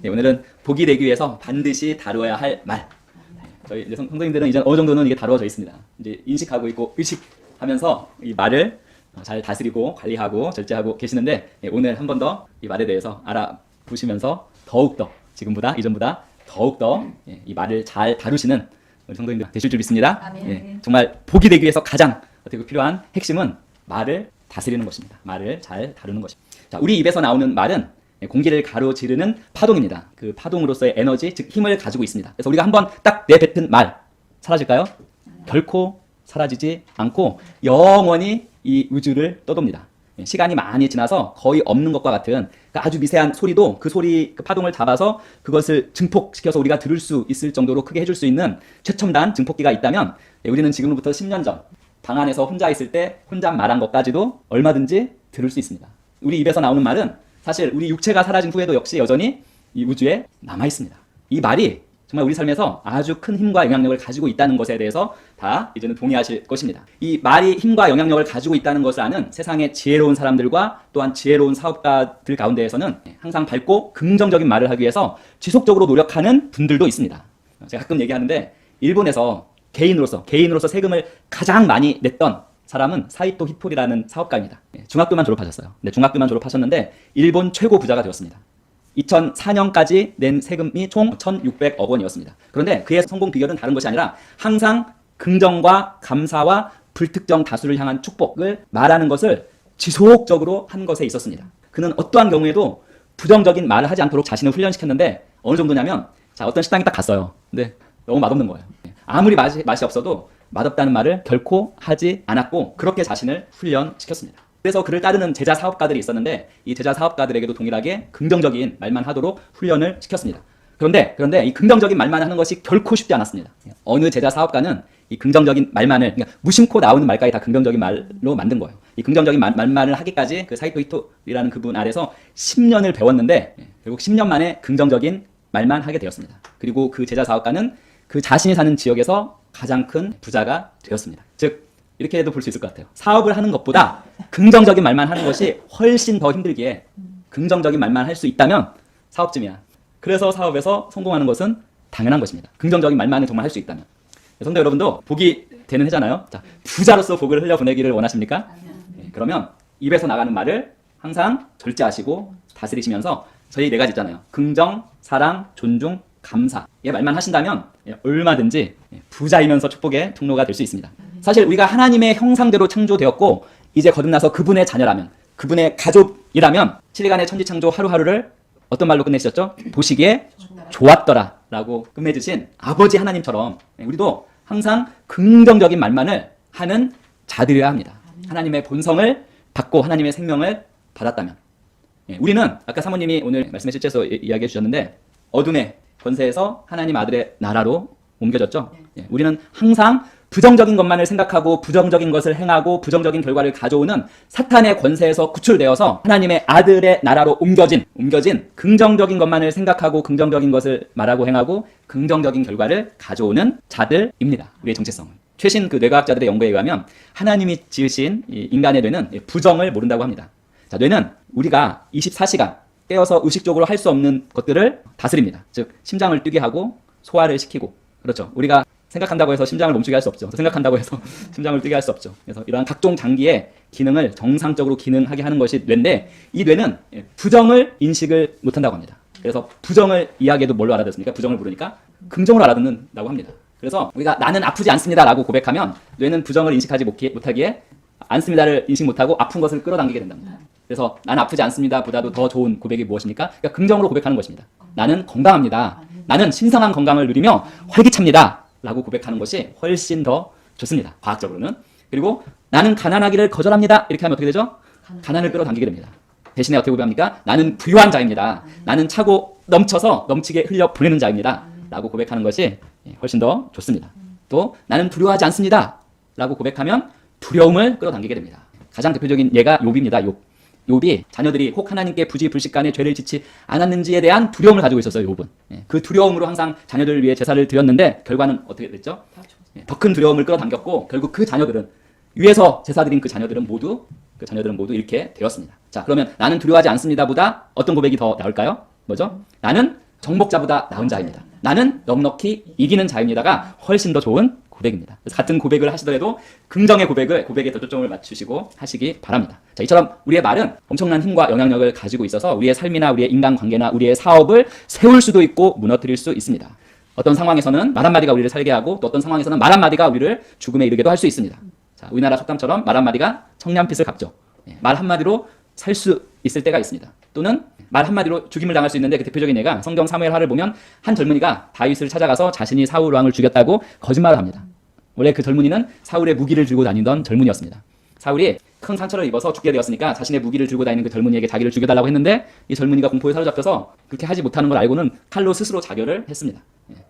오늘은 복이 되기 위해서 반드시 다루어야 할 말. 저희 이제 성도님들은 이제 어느 정도는 이게 다루어져 있습니다. 이제 인식하고 있고 의식하면서 이 말을 잘 다스리고 관리하고 절제하고 계시는데, 오늘 한 번 더 이 말에 대해서 알아보시면서 더욱더 지금보다 이전보다 더욱더 이 말을 잘 다루시는 우리 성도님들 되실 줄 믿습니다. 정말 복이 되기 위해서 가장 어떻게 필요한 핵심은 말을 다스리는 것입니다. 말을 잘 다루는 것입니다. 자, 우리 입에서 나오는 말은 공기를 가로지르는 파동입니다. 그 파동으로서의 에너지, 즉 힘을 가지고 있습니다. 그래서 우리가 한번 딱 내뱉은 말 사라질까요? 결코 사라지지 않고 영원히 이 우주를 떠돕니다. 시간이 많이 지나서 거의 없는 것과 같은 아주 미세한 소리도 그 소리, 그 파동을 잡아서 그것을 증폭시켜서 우리가 들을 수 있을 정도로 크게 해줄 수 있는 최첨단 증폭기가 있다면, 우리는 지금부터 10년 전 방 안에서 혼자 있을 때 혼자 말한 것까지도 얼마든지 들을 수 있습니다. 우리 입에서 나오는 말은 사실 우리 육체가 사라진 후에도 역시 여전히 이 우주에 남아 있습니다. 이 말이 정말 우리 삶에서 아주 큰 힘과 영향력을 가지고 있다는 것에 대해서 다 이제는 동의하실 것입니다. 이 말이 힘과 영향력을 가지고 있다는 것을 아는 세상의 지혜로운 사람들과 또한 지혜로운 사업가들 가운데에서는 항상 밝고 긍정적인 말을 하기 위해서 지속적으로 노력하는 분들도 있습니다. 제가 가끔 얘기하는데, 일본에서 개인으로서 세금을 가장 많이 냈던 사람은 사이토 히토리라는 사업가입니다. 중학교만 졸업하셨어요. 네, 중학교만 졸업하셨는데 일본 최고 부자가 되었습니다. 2004년까지 낸 세금이 총 1,600억 원이었습니다. 그런데 그의 성공 비결은 다른 것이 아니라 항상 긍정과 감사와 불특정 다수를 향한 축복을 말하는 것을 지속적으로 한 것에 있었습니다. 그는 어떠한 경우에도 부정적인 말을 하지 않도록 자신을 훈련시켰는데, 어느 정도냐면, 자, 어떤 식당에 딱 갔어요. 근데 너무 맛없는 거예요. 아무리 맛이 없어도 맛없다는 말을 결코 하지 않았고, 그렇게 자신을 훈련시켰습니다. 그래서 그를 따르는 제자 사업가들이 있었는데, 이 제자 사업가들에게도 동일하게 긍정적인 말만 하도록 훈련을 시켰습니다. 그런데 이 긍정적인 말만 하는 것이 결코 쉽지 않았습니다. 어느 제자 사업가는 이 긍정적인 말만을, 그러니까 무심코 나오는 말까지 다 긍정적인 말로 만든 거예요. 이 긍정적인 말만을 하기까지 그 사이토 히토리라는 그분 아래서 10년을 배웠는데, 결국 10년 만에 긍정적인 말만 하게 되었습니다. 그리고 그 제자 사업가는 그 자신이 사는 지역에서 가장 큰 부자가 되었습니다. 즉, 이렇게 해도 볼 수 있을 것 같아요. 사업을 하는 것보다 긍정적인 말만 하는 것이 훨씬 더 힘들기에, 긍정적인 말만 할 수 있다면 사업쯤이야. 그래서 사업에서 성공하는 것은 당연한 것입니다. 긍정적인 말만을 정말 할 수 있다면. 성도 여러분도 복이 되는 해잖아요. 자, 부자로서 복을 흘려보내기를 원하십니까? 그러면 입에서 나가는 말을 항상 절제하시고 다스리시면서 저희 4가지 있잖아요. 긍정, 사랑, 존중, 감사. 이 말만 하신다면 얼마든지 부자이면서 축복의 통로가 될 수 있습니다. 사실 우리가 하나님의 형상대로 창조되었고, 이제 거듭나서 그분의 자녀라면, 그분의 가족이라면 7일간의 천지창조 하루하루를 어떤 말로 끝내셨죠? 보시기에 좋았더라 라고 끝내주신 아버지 하나님처럼 우리도 항상 긍정적인 말만을 하는 자들이어야 합니다. 하나님의 본성을 받고 하나님의 생명을 받았다면. 우리는 아까 사모님이 오늘 말씀의 실제에서 이야기해 주셨는데, 어둠의 권세에서 하나님 아들의 나라로 옮겨졌죠. 우리는 항상 부정적인 것만을 생각하고 부정적인 것을 행하고 부정적인 결과를 가져오는 사탄의 권세에서 구출되어서 하나님의 아들의 나라로 옮겨진 긍정적인 것만을 생각하고 긍정적인 것을 말하고 행하고 긍정적인 결과를 가져오는 자들입니다. 우리의 정체성은. 최신 그 뇌과학자들의 연구에 의하면 하나님이 지으신 이 인간의 뇌는 부정을 모른다고 합니다. 자, 뇌는 우리가 24시간 깨어서 의식적으로 할 수 없는 것들을 다스립니다. 즉, 심장을 뛰게 하고 소화를 시키고. 그렇죠. 우리가 생각한다고 해서 심장을 멈추게 할 수 없죠. 생각한다고 해서 심장을 뛰게 할 수 없죠. 그래서 이러한 각종 장기의 기능을 정상적으로 기능하게 하는 것이 뇌인데, 이 뇌는 부정을 인식을 못한다고 합니다. 그래서 부정을 이야기해도 뭘로 알아듣습니까? 부정을 모르니까 긍정으로 알아듣는다고 합니다. 그래서 우리가 나는 아프지 않습니다 라고 고백하면 뇌는 부정을 인식하지 못하기에 않습니다를 인식 못하고 아픈 것을 끌어당기게 된답니다. 그래서 나는 아프지 않습니다 보다도 더 좋은 고백이 무엇입니까? 그러니까 긍정으로 고백하는 것입니다. 나는 건강합니다. 나는 신성한 건강을 누리며 활기찹니다 라고 고백하는 것이 훨씬 더 좋습니다. 과학적으로는. 그리고 나는 가난하기를 거절합니다. 이렇게 하면 어떻게 되죠? 가난을 끌어당기게 됩니다. 대신에 어떻게 고백합니까? 나는 부유한 자입니다. 나는 차고 넘쳐서 넘치게 흘려 보내는 자입니다 라고 고백하는 것이 훨씬 더 좋습니다. 또 나는 두려워하지 않습니다 라고 고백하면 두려움을 끌어당기게 됩니다. 가장 대표적인 예가 욥입니다. 욥이 자녀들이 혹 하나님께 부지불식간에 죄를 짓지 않았는지에 대한 두려움을 가지고 있었어요. 욥은. 그 두려움으로 항상 자녀들을 위해 제사를 드렸는데 결과는 어떻게 됐죠? 더 큰 두려움을 끌어당겼고, 결국 그 자녀들은, 위에서 제사 드린 그 자녀들은 모두 이렇게 되었습니다. 자, 그러면 나는 두려워하지 않습니다 보다 어떤 고백이 더 나올까요? 뭐죠? 나는 정복자보다 나은 자입니다. 나는 넉넉히 이기는 자입니다가 훨씬 더 좋은 고백입니다. 그래서 같은 고백을 하시더라도 긍정의 고백에 더 초점을 맞추시고 하시기 바랍니다. 자, 이처럼 우리의 말은 엄청난 힘과 영향력을 가지고 있어서 우리의 삶이나 우리의 인간관계나 우리의 사업을 세울 수도 있고 무너뜨릴 수 있습니다. 어떤 상황에서는 말 한마디가 우리를 살게 하고 또 어떤 상황에서는 말 한마디가 우리를 죽음에 이르게도 할 수 있습니다. 자, 우리나라 속담처럼 말 한마디가 청량빛을 갚죠. 말 한마디로 살 수 있을 때가 있습니다. 또는 말 한마디로 죽임을 당할 수 있는데 그 대표적인 예가 성경 사무엘하를 보면 한 젊은이가 다윗을 찾아가서 자신이 사울 왕을 죽였다고 거짓말을 합니다. 원래 그 젊은이는 사울의 무기를 들고 다니던 젊은이였습니다. 사울이 큰 상처를 입어서 죽게 되었으니까 자신의 무기를 들고 다니는 그 젊은이에게 자기를 죽여달라고 했는데 이 젊은이가 공포에 사로잡혀서 그렇게 하지 못하는 걸 알고는 칼로 스스로 자결을 했습니다.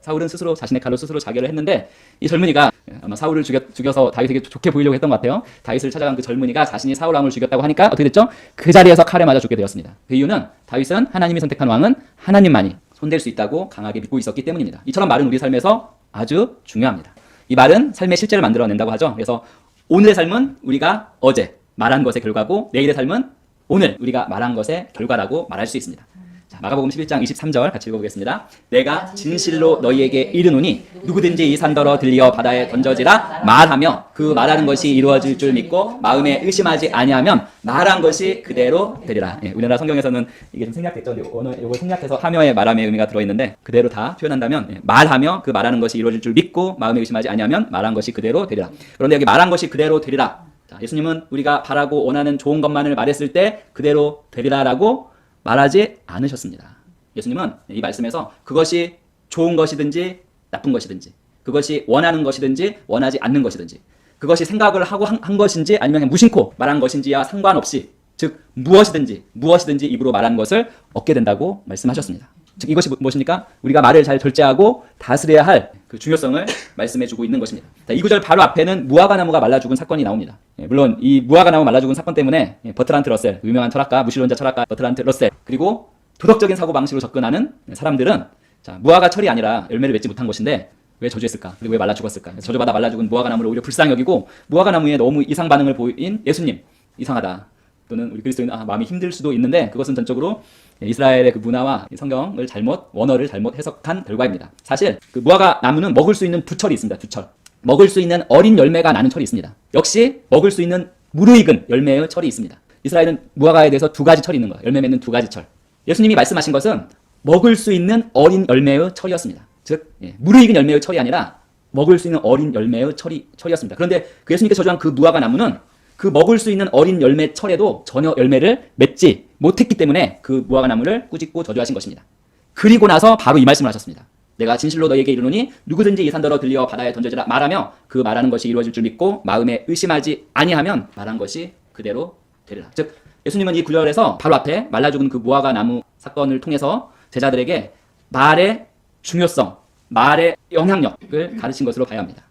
사울은 스스로 자신의 칼로 스스로 자결을 했는데 이 젊은이가 아마 사울을 죽여서 다윗에게 좋게 보이려고 했던 것 같아요. 다윗을 찾아간 그 젊은이가 자신이 사울 왕을 죽였다고 하니까 어떻게 됐죠? 그 자리에서 칼에 맞아 죽게 되었습니다. 그 이유는 다윗은 하나님이 선택한 왕은 하나님만이 손댈 수 있다고 강하게 믿고 있었기 때문입니다. 이처럼 말은 우리 삶에서 아주 중요합니다. 이 말은 삶의 실제를 만들어낸다고 하죠. 그래서 오늘의 삶은 우리가 어제 말한 것의 결과고 내일의 삶은 오늘 우리가 말한 것의 결과라고 말할 수 있습니다. 자, 마가복음 11장 23절 같이 읽어보겠습니다. 내가 진실로 너희에게 이르노니 누구든지 이 산더러 들리어 바다에 던져지라 말하며 그 말하는 것이 이루어질 줄 믿고 마음에 의심하지 아니하면 말한 것이 그대로 되리라. 우리나라 성경에서는 이게 좀 생략됐죠. 이거 생략해서 하며의 말함의 의미가 들어있는데 그대로 다 표현한다면 말하며 그 말하는 것이 이루어질 줄 믿고 마음에 의심하지 아니하면 말한 것이 그대로 되리라. 그런데 여기 말한 것이 그대로 되리라. 자, 예수님은 우리가 바라고 원하는 좋은 것만을 말했을 때 그대로 되리라라고 말하지 않으셨습니다. 예수님은 이 말씀에서 그것이 좋은 것이든지 나쁜 것이든지 그것이 원하는 것이든지 원하지 않는 것이든지 그것이 생각을 하고 한 것인지 아니면 그냥 무심코 말한 것인지와 상관없이 즉 무엇이든지 입으로 말한 것을 얻게 된다고 말씀하셨습니다. 즉 이것이 무엇입니까? 우리가 말을 잘 절제하고 다스려야 할 그 중요성을 말씀해주고 있는 것입니다. 자, 이 구절 바로 앞에는 무화과나무가 말라 죽은 사건이 나옵니다. 물론 이 무화과나무 말라 죽은 사건 때문에 버트란트 러셀, 유명한 철학가, 무신론자 철학가 버트란트 러셀 그리고 도덕적인 사고 방식으로 접근하는 사람들은 자, 무화과 철이 아니라 열매를 맺지 못한 것인데 왜 저주했을까? 그리고 왜 말라 죽었을까? 저주받아 말라 죽은 무화과나무를 오히려 불쌍히 여기고 무화과나무에 너무 이상 반응을 보인 예수님 이상하다. 또는 우리 그리스도인 마음이 힘들 수도 있는데 그것은 전적으로 이스라엘의 그 문화와 성경을 원어를 잘못 해석한 결과입니다. 사실 그 무화과 나무는 먹을 수 있는 두 철이 있습니다. 두 철. 먹을 수 있는 어린 열매가 나는 철이 있습니다. 역시 먹을 수 있는 무르익은 열매의 철이 있습니다. 이스라엘은 무화과에 대해서 두 가지 철이 있는 거예요. 열매 맺는 두 가지 철. 예수님이 말씀하신 것은 먹을 수 있는 어린 열매의 철이었습니다. 즉 무르익은 열매의 철이 아니라 먹을 수 있는 어린 열매의 철이었습니다. 그런데 그 예수님께서 저주한 그 무화과 나무는 그 먹을 수 있는 어린 열매 철에도 전혀 열매를 맺지 못했기 때문에 그 무화과 나무를 꾸짖고 저주하신 것입니다. 그리고 나서 바로 이 말씀을 하셨습니다. 내가 진실로 너희에게 이르노니 누구든지 이 산더러 들려 바다에 던져지라 말하며 그 말하는 것이 이루어질 줄 믿고 마음에 의심하지 아니하면 말한 것이 그대로 되리라. 즉 예수님은 이 구절에서 바로 앞에 말라 죽은 그 무화과 나무 사건을 통해서 제자들에게 말의 중요성, 말의 영향력을 가르친 것으로 봐야 합니다.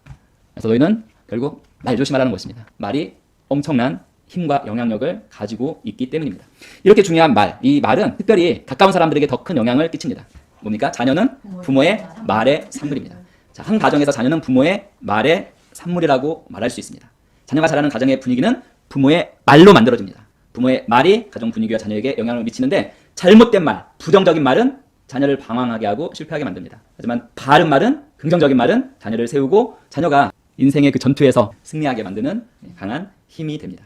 그래서 너희는 결국 말 조심하라는 것입니다. 말이 엄청난 힘과 영향력을 가지고 있기 때문입니다. 이렇게 중요한 말, 이 말은 특별히 가까운 사람들에게 더 큰 영향을 끼칩니다. 뭡니까? 자녀는 부모의 말의 산물입니다. 자, 한 가정에서 자녀는 부모의 말의 산물이라고 말할 수 있습니다. 자녀가 자라는 가정의 분위기는 부모의 말로 만들어집니다. 부모의 말이 가정 분위기와 자녀에게 영향을 미치는데 잘못된 말, 부정적인 말은 자녀를 방황하게 하고 실패하게 만듭니다. 하지만 바른 말은, 긍정적인 말은 자녀를 세우고 자녀가 인생의 그 전투에서 승리하게 만드는 강한 힘이 됩니다.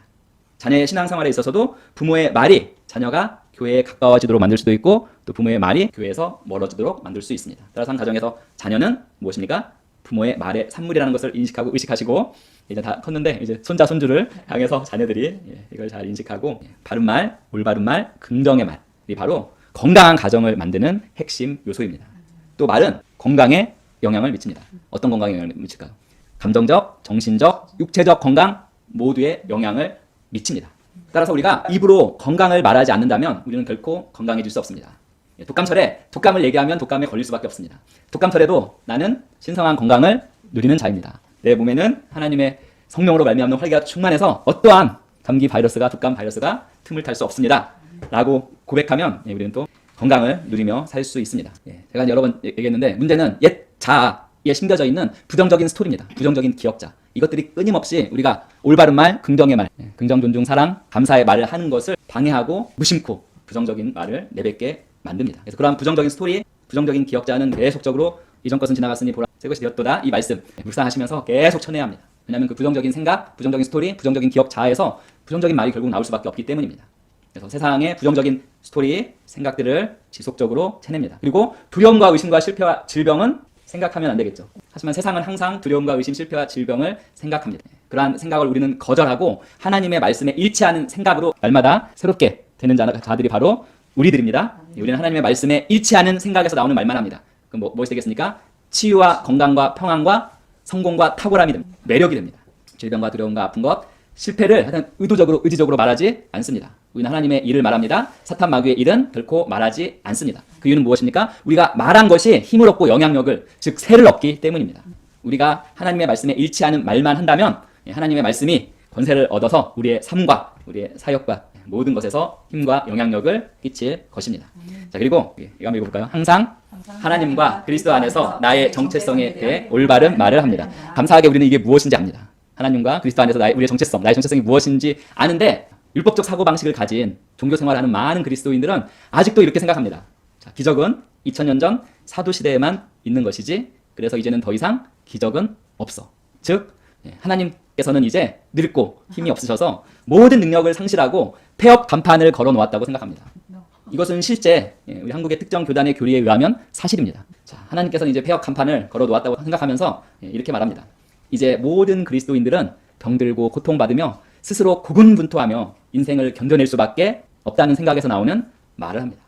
자녀의 신앙생활에 있어서도 부모의 말이 자녀가 교회에 가까워지도록 만들 수도 있고 또 부모의 말이 교회에서 멀어지도록 만들 수 있습니다. 따라서 한 가정에서 자녀는 무엇입니까? 부모의 말의 산물이라는 것을 인식하고 의식하시고 이제 다 컸는데 이제 손자 손주를 향해서 자녀들이 이걸 잘 인식하고 바른 말, 올바른 말, 긍정의 말이 바로 건강한 가정을 만드는 핵심 요소입니다. 또 말은 건강에 영향을 미칩니다. 어떤 건강에 영향을 미칠까요? 감정적, 정신적, 육체적 건강 모두에 영향을 미칩니다. 따라서 우리가 입으로 건강을 말하지 않는다면 우리는 결코 건강해질 수 없습니다. 독감철에 독감을 얘기하면 독감에 걸릴 수밖에 없습니다. 독감철에도 나는 신성한 건강을 누리는 자입니다. 내 몸에는 하나님의 성령으로 말미암는 활기가 충만해서 어떠한 감기 바이러스가 독감 바이러스가 틈을 탈 수 없습니다. 라고 고백하면 우리는 또 건강을 누리며 살 수 있습니다. 제가 여러 번 얘기했는데 문제는 옛 자아에 심겨져 있는 부정적인 스토리입니다. 부정적인 기억자. 이것들이 끊임없이 우리가 올바른 말, 긍정의 말, 긍정, 존중, 사랑, 감사의 말을 하는 것을 방해하고 무심코 부정적인 말을 내뱉게 만듭니다. 그래서 그러한 부정적인 스토리, 부정적인 기억자는 계속적으로 이전 것은 지나갔으니 보라 새 것이 되었도다. 이 말씀 묵상하시면서 계속 쳐내야 합니다. 왜냐하면 그 부정적인 생각, 부정적인 스토리, 부정적인 기억자에서 부정적인 말이 결국 나올 수밖에 없기 때문입니다. 그래서 세상의 부정적인 스토리, 생각들을 지속적으로 쳐냅니다. 그리고 두려움과 의심과 실패와 질병은 생각하면 안 되겠죠. 하지만 세상은 항상 두려움과 의심, 실패와 질병을 생각합니다. 그러한 생각을 우리는 거절하고 하나님의 말씀에 일치하는 생각으로 날마다 새롭게 되는 자들이 바로 우리들입니다. 우리는 하나님의 말씀에 일치하는 생각에서 나오는 말만 합니다. 그럼 무엇이 되겠습니까? 치유와 건강과 평안과 성공과 탁월함이 됩니다. 매력이 됩니다. 질병과 두려움과 아픈 것, 실패를 하여튼 의지적으로 말하지 않습니다. 우리는 하나님의 일을 말합니다. 사탄 마귀의 일은 결코 말하지 않습니다. 그 이유는 무엇입니까? 우리가 말한 것이 힘을 얻고 영향력을, 즉 세를 얻기 때문입니다. 우리가 하나님의 말씀에 일치하는 말만 한다면 하나님의 말씀이 권세를 얻어서 우리의 삶과 우리의 사역과 모든 것에서 힘과 영향력을 끼칠 것입니다. 자, 그리고 이거 한번 읽어볼까요? 항상 하나님과 그리스도 안에서 나의 정체성에 대해 올바른 말을 합니다. 감사하게 우리는 이게 무엇인지 압니다. 하나님과 그리스도 안에서 우리의 정체성, 나의 정체성이 무엇인지 아는데 율법적 사고방식을 가진 종교 생활을 하는 많은 그리스도인들은 아직도 이렇게 생각합니다. 자, 기적은 2000년 전 사도시대에만 있는 것이지 그래서 이제는 더 이상 기적은 없어. 즉 하나님께서는 이제 늙고 힘이 없으셔서 모든 능력을 상실하고 폐업 간판을 걸어 놓았다고 생각합니다. 이것은 실제 우리 한국의 특정 교단의 교리에 의하면 사실입니다. 자, 하나님께서는 이제 폐업 간판을 걸어 놓았다고 생각하면서 이렇게 말합니다. 이제 모든 그리스도인들은 병들고 고통받으며 스스로 고군분투하며 인생을 견뎌낼 수밖에 없다는 생각에서 나오는 말을 합니다.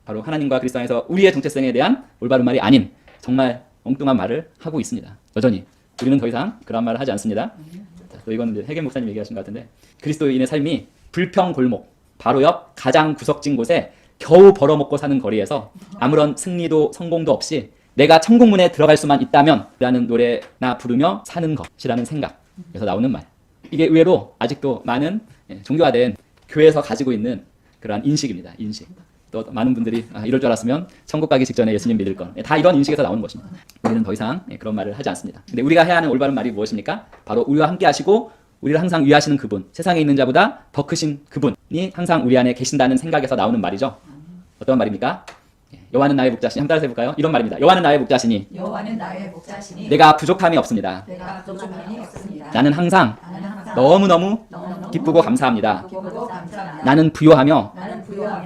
바로 하나님과 그리스도 안에서 우리의 정체성에 대한 올바른 말이 아닌 정말 엉뚱한 말을 하고 있습니다. 여전히 우리는 더 이상 그런 말을 하지 않습니다. 자, 또 이건 이제 해겐 목사님 얘기하신 것 같은데 그리스도인의 삶이 불평골목 바로 옆 가장 구석진 곳에 겨우 벌어먹고 사는 거리에서 아무런 승리도 성공도 없이 내가 천국문에 들어갈 수만 있다면 라는 노래나 부르며 사는 것이라는 생각에서 나오는 말. 이게 의외로 아직도 많은 종교화된 교회에서 가지고 있는 그러한 인식입니다. 인식. 또 많은 분들이 이럴 줄 알았으면 천국 가기 직전에 예수님 믿을 걸. 다 이런 인식에서 나오는 것입니다. 우리는 더 이상 그런 말을 하지 않습니다. 근데 우리가 해야 하는 올바른 말이 무엇입니까? 바로 우리와 함께 하시고 우리를 항상 위하시는 그분, 세상에 있는 자보다 더 크신 그분이 항상 우리 안에 계신다는 생각에서 나오는 말이죠. 어떤 말입니까? 여호와는 나의 목자시니. 한번 따라서 해볼까요? 이런 말입니다. 여호와는 나의 목자시니. 여호와는 나의 목자시니. 내가 부족함이 없습니다. 내가 부족함이 없습니다. 나는 항상 너무너무 기쁘고 감사합니다. 기쁘고 감사합니다. 나는 부요하며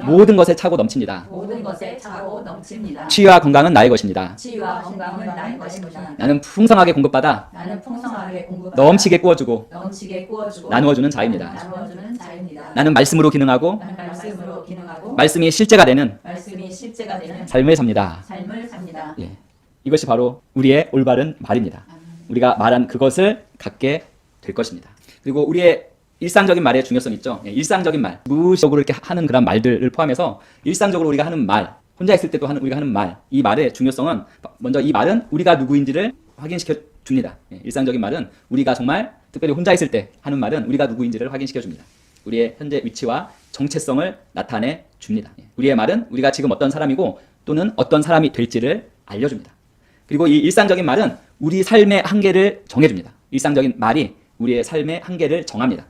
모든 것에 차고 넘칩니다. 모든 것에 차고 넘칩니다. 치유와 건강은 나의 것입니다. 치유와 건강은 나의 것입니다. 나는 풍성하게 공급받아 나는 풍성하게 공급받아 넘치게 꾸어주고 넘치게 꾸어주고 나누어주는 자입니다. 나누어주는 자입니다. 나는 말씀으로 기능하고 나는 말씀으로 기능하고 말씀이 실제가 되는 말씀이 실제가 되는 삶을 삽니다. 삶을 삽니다. 예. 이것이 바로 우리의 올바른 말입니다. 우리가 말한 그것을 갖게 될 것입니다. 그리고 우리의 일상적인 말의 중요성 있죠. 예, 일상적인 말, 무의식적으로 이렇게 하는 그런 말들을 포함해서 일상적으로 우리가 하는 말, 혼자 있을 때도 우리가 하는 말, 이 말의 중요성은 먼저 이 말은 우리가 누구인지를 확인시켜 줍니다. 예, 일상적인 말은 우리가 정말 특별히 혼자 있을 때 하는 말은 우리가 누구인지를 확인시켜 줍니다. 우리의 현재 위치와 정체성을 나타내 줍니다. 예, 우리의 말은 우리가 지금 어떤 사람이고 또는 어떤 사람이 될지를 알려줍니다. 그리고 이 일상적인 말은 우리 삶의 한계를 정해줍니다. 일상적인 말이 우리의 삶의 한계를 정합니다.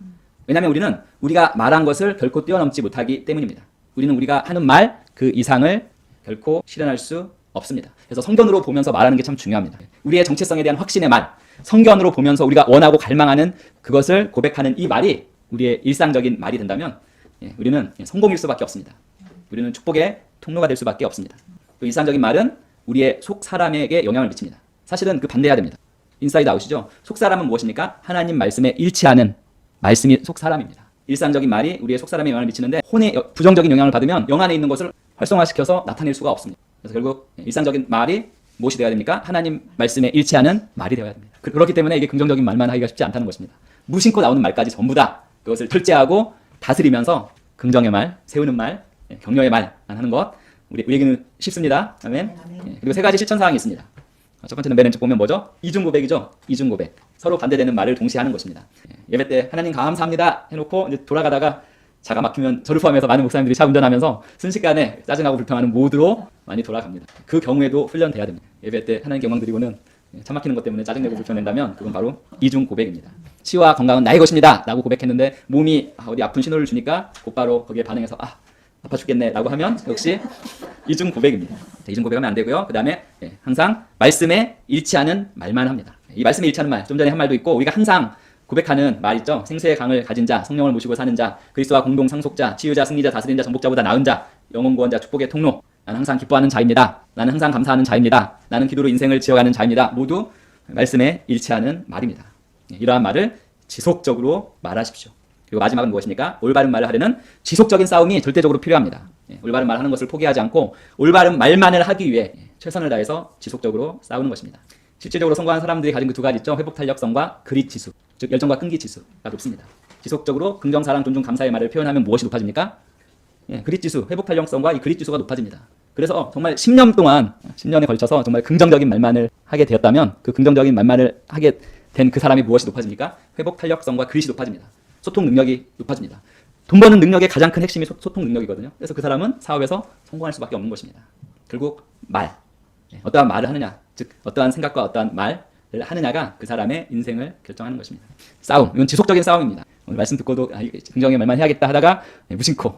왜냐하면 우리는 우리가 말한 것을 결코 뛰어넘지 못하기 때문입니다. 우리는 우리가 하는 말 그 이상을 결코 실현할 수 없습니다. 그래서 성경으로 보면서 말하는 게 참 중요합니다. 우리의 정체성에 대한 확신의 말, 성경으로 보면서 우리가 원하고 갈망하는 그것을 고백하는 이 말이 우리의 일상적인 말이 된다면 우리는 성공일 수밖에 없습니다. 우리는 축복의 통로가 될 수밖에 없습니다. 또 일상적인 말은 우리의 속 사람에게 영향을 미칩니다. 사실은 그 반대해야 됩니다. 인사이드 아웃이죠. 속 사람은 무엇입니까? 하나님 말씀에 일치하는 말씀이 속 사람입니다. 일상적인 말이 우리의 속 사람에 영향을 미치는데 혼의 부정적인 영향을 받으면 영 안에 있는 것을 활성화시켜서 나타낼 수가 없습니다. 그래서 결국 일상적인 말이 무엇이 되어야 됩니까? 하나님 말씀에 일치하는 말이 되어야 됩니다. 그렇기 때문에 이게 긍정적인 말만 하기가 쉽지 않다는 것입니다. 무심코 나오는 말까지 전부 다 그것을 절제하고 다스리면서 긍정의 말, 세우는 말, 격려의 말만 하는 것 우리에게는 쉽습니다. 아멘. 그리고 세 가지 실천 사항이 있습니다. 첫 번째는 맨 왼쪽 보면 뭐죠? 이중 고백이죠. 이중 고백. 서로 반대되는 말을 동시에 하는 것입니다. 예배 때 하나님 감사합니다 해놓고 이제 돌아가다가 차가 막히면 저를 포함해서 많은 목사님들이 차 운전하면서 순식간에 짜증나고 불평하는 모드로 많이 돌아갑니다. 그 경우에도 훈련돼야 됩니다. 예배 때 하나님께 영광 드리고는 차 막히는 것 때문에 짜증내고 불평낸다면 그건 바로 이중 고백입니다. 치유와 건강은 나의 것입니다 라고 고백했는데 몸이 어디 아픈 신호를 주니까 곧바로 거기에 반응해서 아파 죽겠네라고 하면 역시 이중 고백입니다. 이중 고백하면 안 되고요. 그 다음에 항상 말씀에 일치하는 말만 합니다. 이 말씀에 일치하는 말, 좀 전에 한 말도 있고 우리가 항상 고백하는 말 있죠. 생수의 강을 가진 자, 성령을 모시고 사는 자, 그리스도와 공동 상속자, 치유자, 승리자, 다스린 자, 정복자보다 나은 자, 영혼 구원자, 축복의 통로. 나는 항상 기뻐하는 자입니다. 나는 항상 감사하는 자입니다. 나는 기도로 인생을 지어가는 자입니다. 모두 말씀에 일치하는 말입니다. 이러한 말을 지속적으로 말하십시오. 그리고 마지막은 무엇입니까? 올바른 말을 하려는 지속적인 싸움이 절대적으로 필요합니다. 올바른 말 하는 것을 포기하지 않고 올바른 말만을 하기 위해 최선을 다해서 지속적으로 싸우는 것입니다. 실질적으로 성공한 사람들이 가진 그 두 가지 있죠. 회복 탄력성과 그릿 지수, 즉 열정과 끈기 지수가 높습니다. 지속적으로 긍정, 사랑, 존중, 감사의 말을 표현하면 무엇이 높아집니까? 그릿 지수, 회복 탄력성과 이 그릿 지수가 높아집니다. 그래서 정말 10년 동안, 10년에 걸쳐서 정말 긍정적인 말만을 하게 되었다면 그 긍정적인 말만을 하게 된 그 사람이 무엇이 높아집니까? 회복 탄력성과 그릿이 높아집니다. 소통 능력이 높아집니다. 돈 버는 능력의 가장 큰 핵심이 소통 능력이거든요. 그래서 그 사람은 사업에서 성공할 수밖에 없는 것입니다. 결국 말, 어떠한 말을 하느냐, 즉 어떠한 생각과 어떠한 말을 하느냐가 그 사람의 인생을 결정하는 것입니다. 싸움, 이건 지속적인 싸움입니다. 오늘 말씀 듣고도 긍정의 말만 해야겠다 하다가 무심코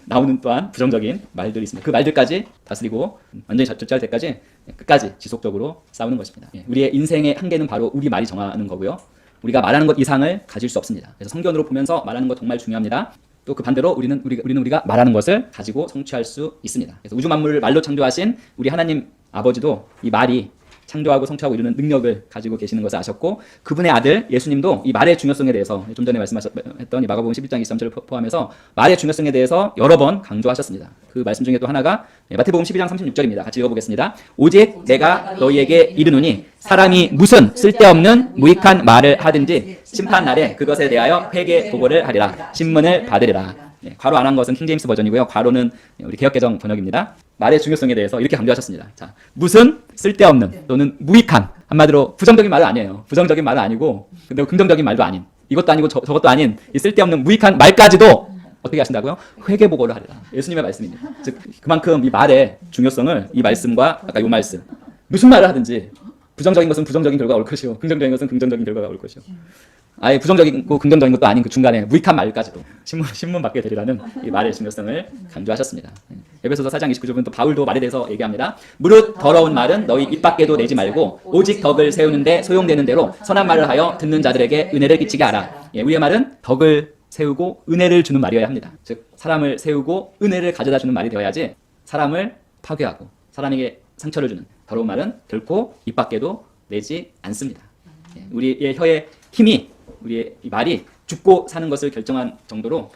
나오는 또한 부정적인 말들이 있습니다. 그 말들까지 다스리고 완전히 절제할 때까지 끝까지 지속적으로 싸우는 것입니다. 우리의 인생의 한계는 바로 우리 말이 정하는 거고요. 우리가 말하는 것 이상을 가질 수 없습니다. 그래서 성경으로 보면서 말하는 것 정말 중요합니다. 또 그 반대로 우리가 말하는 것을 가지고 성취할 수 있습니다. 그래서 우주 만물을 말로 창조하신 우리 하나님 아버지도 이 말이 창조하고 성취하고 이루는 능력을 가지고 계시는 것을 아셨고 그분의 아들 예수님도 이 말의 중요성에 대해서 좀 전에 말씀하셨던 이 마가복음 11장 23절을 포함해서 말의 중요성에 대해서 여러 번 강조하셨습니다. 그 말씀 중에 또 하나가 마태복음 12장 36절입니다. 같이 읽어보겠습니다. 오직 내가 너희에게 이르노니 사람이 무슨 쓸데없는 무익한 말을 하든지 심판날에 그것에 대하여 회개 보고를 하리라. 신문을 받으리라. 괄호 안 한 것은 킹제임스 버전이고요. 괄호는 우리 개역개정 번역입니다. 말의 중요성에 대해서 이렇게 강조하셨습니다. 자, 무슨 쓸데없는 또는 무익한, 한마디로 부정적인 말은 아니에요. 부정적인 말은 아니고 근데 긍정적인 말도 아닌, 이것도 아니고 저것도 아닌 이 쓸데없는 무익한 말까지도 어떻게 하신다고요? 회개 보고를 하리라. 예수님의 말씀입니다. 즉 그만큼 이 말의 중요성을 이 말씀과 아까 이 말씀 무슨 말을 하든지 부정적인 것은 부정적인 결과가 올 것이요, 긍정적인 것은 긍정적인 결과가 올 것이요. 아예 부정적이고 긍정적인 것도 아닌 그 중간에 무익한 말까지도 신문 받게 되리라는 이 말의 중요성을 강조하셨습니다. 에베소서 4장 29절은 또 바울도 말에 대해서 얘기합니다. 무릇 더러운 말은 너희 입 밖에도 내지 말고 오직 덕을 세우는데 소용되는 대로 선한 말을 하여 듣는 자들에게 은혜를 끼치게 하라. 우리의 말은 덕을 세우고 은혜를 주는 말이어야 합니다. 즉 사람을 세우고 은혜를 가져다 주는 말이 되어야지 사람을 파괴하고 사람에게 상처를 주는 더러운 말은 결코 입 밖에도 내지 않습니다. 우리의 혀의 힘이, 우리의 이 말이 죽고 사는 것을 결정할 정도로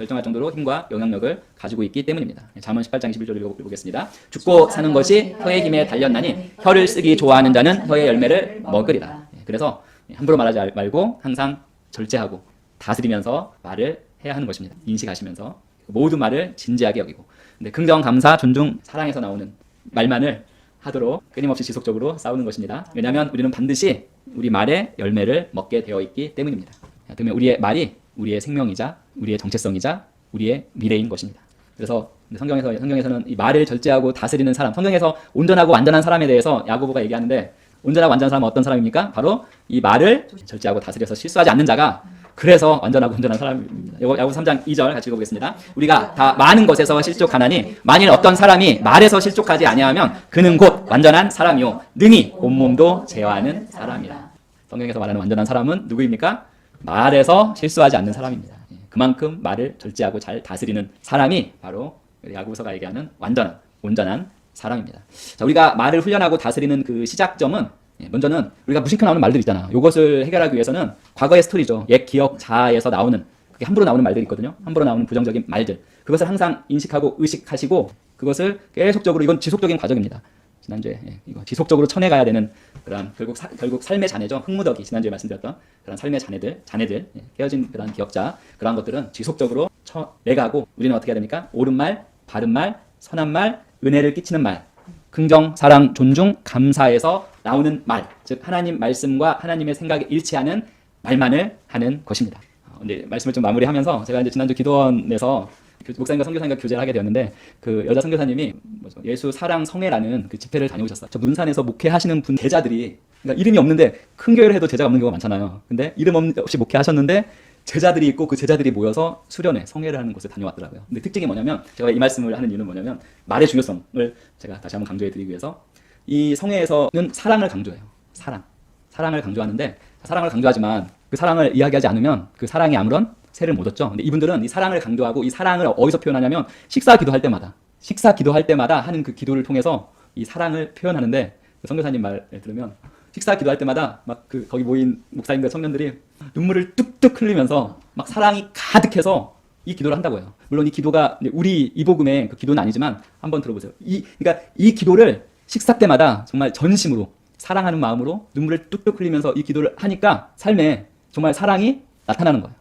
힘과 영향력을 가지고 있기 때문입니다. 잠언 18장 21절 읽어보겠습니다. 죽고 사는 것이 혀의 힘에 달렸나니 혀를 쓰기 좋아하는 자는 혀의 열매를 먹으리라. 그래서 함부로 말하지 말고 항상 절제하고 다스리면서 말을 해야 하는 것입니다. 인식하시면서 모든 말을 진지하게 여기고, 근데 긍정, 감사, 존중, 사랑에서 나오는 말만을 하도록 끊임없이 지속적으로 싸우는 것입니다. 왜냐하면 우리는 반드시 우리 말의 열매를 먹게 되어 있기 때문입니다. 그러면 우리의 말이 우리의 생명이자 우리의 정체성이자 우리의 미래인 것입니다. 그래서 성경에서는 이 말을 절제하고 다스리는 사람, 성경에서 온전하고 완전한 사람에 대해서 야고보가 얘기하는데, 온전하고 완전한 사람은 어떤 사람입니까? 바로 이 말을 절제하고 다스려서 실수하지 않는 자가 그래서 완전하고 온전한 사람입니다. 야고보 3장 2절 같이 읽어보겠습니다. 우리가 다 많은 것에서 실족하나니 만일 어떤 사람이 말에서 실족하지 아니하면 그는 곧 완전한 사람이요 능히 온몸도 제어하는 사람이라. 성경에서 말하는 완전한 사람은 누구입니까? 말에서 실수하지 않는 사람입니다. 그만큼 말을 절제하고 잘 다스리는 사람이 바로 야고보서가 얘기하는 완전한, 온전한 사람입니다. 자, 우리가 말을 훈련하고 다스리는 그 시작점은, 먼저는 우리가 무심코 나오는 말들 있잖아. 이것을 해결하기 위해서는 과거의 스토리죠. 옛 기억 자아에서 나오는, 그게 함부로 나오는 말들이 있거든요. 함부로 나오는 부정적인 말들. 그것을 항상 인식하고 의식하시고 그것을 계속적으로, 이건 지속적인 과정입니다. 지난주에 이거 지속적으로 쳐내가야 되는 그런 결국 삶의 자네죠. 흙무더기, 지난주에 말씀드렸던 그런 삶의 자네들, 깨어진 그런 기억자, 그런 것들은 지속적으로 쳐내가고 우리는 어떻게 해야 됩니까? 옳은 말, 바른 말, 선한 말, 은혜를 끼치는 말, 긍정, 사랑, 존중, 감사에서 나오는 말, 즉 하나님 말씀과 하나님의 생각에 일치하는 말만을 하는 것입니다. 근데 말씀을 좀 마무리하면서 제가 이제 지난주 기도원에서 목사님과 선교사님과 교제를 하게 되었는데, 그 여자 선교사님이 예수 사랑 성회라는 그 집회를 다녀오셨어요. 저 문산에서 목회하시는 분 제자들이, 그러니까 이름이 없는데 큰 교회를 해도 제자가 없는 경우가 많잖아요. 근데 이름 없이 목회하셨는데 제자들이 있고 그 제자들이 모여서 수련회, 성회를 하는 곳에 다녀왔더라고요. 근데 특징이 뭐냐면 제가 이 말씀을 하는 이유는 뭐냐면 말의 중요성을 제가 다시 한번 강조해드리기 위해서 이 성회에서는 사랑을 강조해요. 사랑을 강조하는데 사랑을 강조하지만 그 사랑을 이야기하지 않으면 그 사랑이 아무런 세를 못 얻죠. 근데 이분들은 이 사랑을 강조하고 이 사랑을 어디서 표현하냐면 식사 기도할 때마다 하는 그 기도를 통해서 이 사랑을 표현하는데 그 선교사님 말을 들으면 식사 기도할 때마다 막 그 거기 모인 목사님들 청년들이 눈물을 뚝뚝 흘리면서 막 사랑이 가득해서 이 기도를 한다고 해요. 물론 이 기도가 우리 이복음의 그 기도는 아니지만 한번 들어보세요. 그러니까 이 기도를 식사 때마다 정말 전심으로 사랑하는 마음으로 눈물을 뚝뚝 흘리면서 이 기도를 하니까 삶에 정말 사랑이 나타나는 거예요.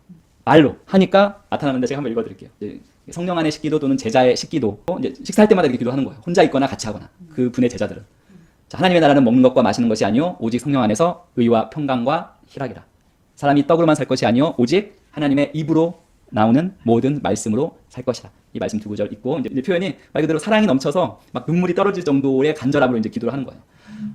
말로 하니까 나타나는데 제가 한번 읽어드릴게요. 성령 안의 식기도 또는 제자의 식기도 이제 식사할 때마다 이렇게 기도하는 거예요. 혼자 있거나 같이 하거나 그 분의 제자들은. 자, 하나님의 나라는 먹는 것과 마시는 것이 아니요 오직 성령 안에서 의와 평강과 희락이라. 사람이 떡으로만 살 것이 아니요 오직 하나님의 입으로 나오는 모든 말씀으로 살 것이라. 이 말씀 두 구절 있고 이제 표현이 말 그대로 사랑이 넘쳐서 막 눈물이 떨어질 정도의 간절함으로 이제 기도를 하는 거예요.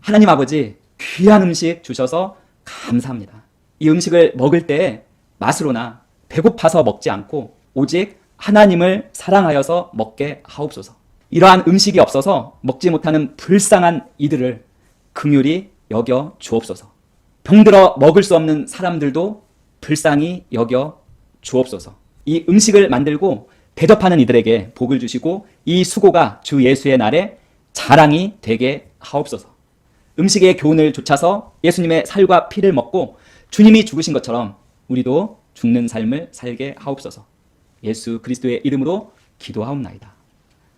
하나님 아버지 귀한 음식 주셔서 감사합니다. 이 음식을 먹을 때 맛으로나 배고파서 먹지 않고 오직 하나님을 사랑하여서 먹게 하옵소서. 이러한 음식이 없어서 먹지 못하는 불쌍한 이들을 긍휼히 여겨 주옵소서. 병들어 먹을 수 없는 사람들도 불쌍히 여겨 주옵소서. 이 음식을 만들고 대접하는 이들에게 복을 주시고 이 수고가 주 예수의 날에 자랑이 되게 하옵소서. 음식의 교훈을 좇아서 예수님의 살과 피를 먹고 주님이 죽으신 것처럼 우리도 죽는 삶을 살게 하옵소서. 예수 그리스도의 이름으로 기도하옵나이다.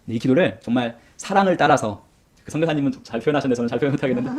이 기도를 정말 사랑을 따라서 그 선교사님은 잘 표현하셨는데 저는 잘 표현 못하겠는데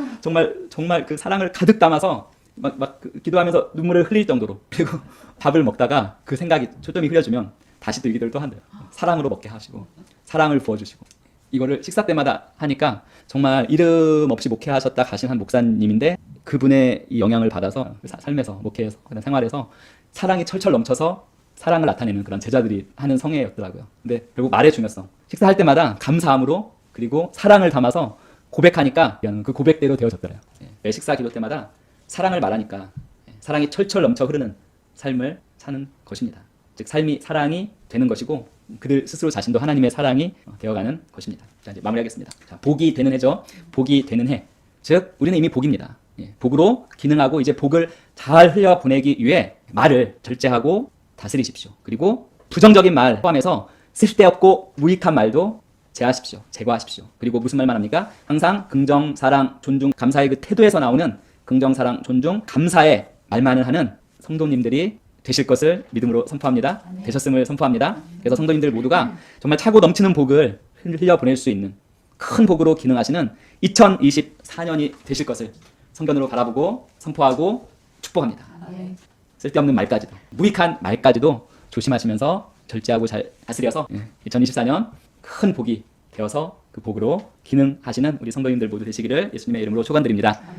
정말 그 사랑을 가득 담아서 막 기도하면서 눈물을 흘릴 정도로 그리고 밥을 먹다가 그 생각이 초점이 흐려지면 다시 또 이 기도를 또 한대요. 사랑으로 먹게 하시고 사랑을 부어주시고 이거를 식사 때마다 하니까 정말 이름 없이 목회하셨다 가신 한 목사님인데 그분의 이 영향을 받아서 삶에서 목회에서 그런 생활에서 사랑이 철철 넘쳐서 사랑을 나타내는 그런 제자들이 하는 성회였더라고요. 근데 결국 말의 중요성 식사할 때마다 감사함으로 그리고 사랑을 담아서 고백하니까 그 고백대로 되어졌더래요. 매 식사 기도 때마다 사랑을 말하니까 사랑이 철철 넘쳐 흐르는 삶을 사는 것입니다. 즉 삶이 사랑이 되는 것이고 그들 스스로 자신도 하나님의 사랑이 되어가는 것입니다. 자, 이제 마무리하겠습니다. 자, 복이 되는 해죠. 복이 되는 해. 즉 우리는 이미 복입니다. 복으로 기능하고 이제 복을 잘 흘려보내기 위해 말을 절제하고 다스리십시오. 그리고 부정적인 말 포함해서 쓸데없고 무익한 말도 제거하십시오. 그리고 무슨 말만 합니까? 항상 긍정, 사랑, 존중, 감사의 그 태도에서 나오는 긍정, 사랑, 존중, 감사의 말만을 하는 성도님들이 되실 것을 믿음으로 선포합니다. 되셨음을 선포합니다. 그래서 성도님들 모두가 정말 차고 넘치는 복을 흘려보낼 수 있는 큰 복으로 기능하시는 2024년이 되실 것을 성견으로 바라보고 선포하고 축복합니다. 쓸데없는 말까지도 무익한 말까지도 조심하시면서 절제하고 잘 다스려서 2024년 큰 복이 되어서 그 복으로 기능하시는 우리 성도님들 모두 되시기를 예수님의 이름으로 축원드립니다.